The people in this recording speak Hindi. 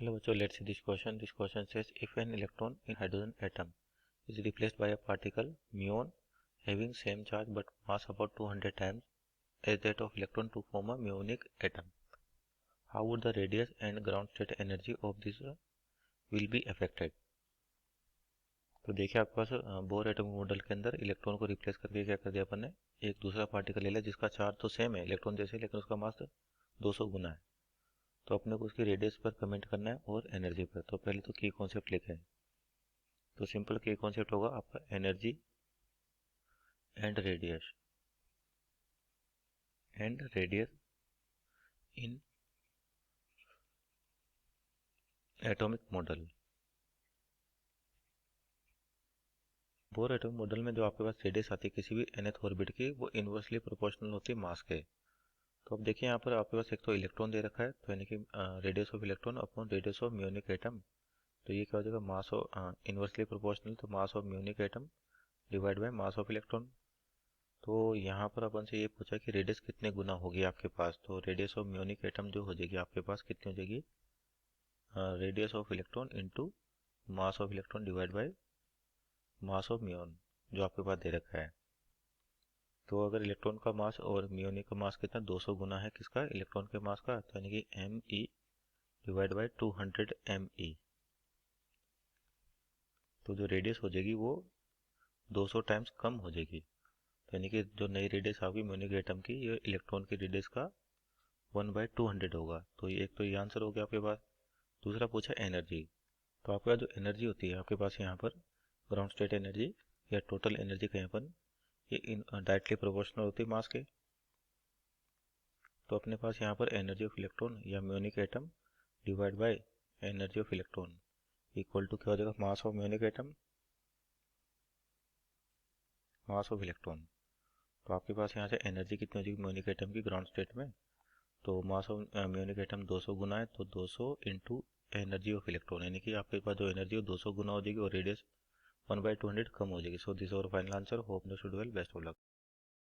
Hello bachcho, let's see this question. This question says if an electron in hydrogen atom is replaced by a particle muon having same charge but mass about 200 times as that of electron to form a muonic atom, how would the radius and ground state energy of this will be affected? तो देखिए आपके पास बोर एटॉमिक मॉडल के अंदर इलेक्ट्रॉन को रिप्लेस करके क्या कर दिया अपन ने, एक दूसरा पार्टिकल ले लिया जिसका चार्ज तो सेम है इलेक्ट्रॉन जैसे, लेकिन उसका मास 200 गुना है। तो अपने को उसकी रेडियस पर कमेंट करना है और एनर्जी पर। तो पहले तो की कॉन्सेप्ट लिखें। तो सिंपल की कॉन्सेप्ट होगा आपका energy and radius in atomic model. Bore atomic model में जो आपके पास रेडियस आती है किसी भी nth ऑर्बिट की, वो इनवर्सली प्रोपोर्शनल होती है मास के। तो अब देखिए यहाँ पर आपके पास एक तो इलेक्ट्रॉन दे रखा है, तो यानी कि radius of electron upon radius of muonic atom. तो ये क्या हो जाएगा, मास ऑफ इनवर्सली प्रोपोर्शनल, तो mass of muonic atom divide by mass of electron. तो यहाँ पर अपन से ये पूछा कि रेडियस कितने गुना होगी आपके पास, तो रेडियस ऑफ म्यूनिक एटम जो हो जाएगी आपके पास कितनी हो जाएगी, radius of electron into mass of electron divide by mass of muon जो आपके पास दे रखा है। तो अगर इलेक्ट्रॉन का मास और म्यूनिक का मास कितना 200 गुना है किसका, इलेक्ट्रॉन के मास का, तो यानी कि me डिवाइड बाय 200 me। तो जो रेडियस हो जाएगी वो 200 टाइम्स कम हो जाएगी। तो यानी कि जो नई रेडियस आएगी म्यूनिक एटम की, ये इलेक्ट्रॉन की रेडियस का 1/200 होगा। तो ये एक तो ये आंसर हो गया आपके पास। दूसरा पूछा एनर्जी। तो आपके पास जो एनर्जी होती है आपके पास यहाँ पर ग्राउंड स्टेट एनर्जी या टोटल एनर्जी कहीं पर, ये डायरेक्टली प्रोपोर्शनल होती है मास के। तो अपने पास यहाँ पर एनर्जी ऑफ इलेक्ट्रॉन या muonic atom divide by energy of electron equal to क्या हो जाएगा, mass of muonic atom mass of electron. तो आपके पास यहाँ से एनर्जी कितनी हो जाएगी म्यूनिक एटम की ग्राउंड स्टेट में, तो मास ऑफ म्यूनिक एटम 200 गुना है, तो 200 इंटू एनर्जी ऑफ इलेक्ट्रॉन, यानी कि आपके पास जो एनर्जी है 200 गुना हो जाएगी और रेडियस 1/200 कम हो जाएगी। सो दिस और final answer. Hope the should well, best of luck.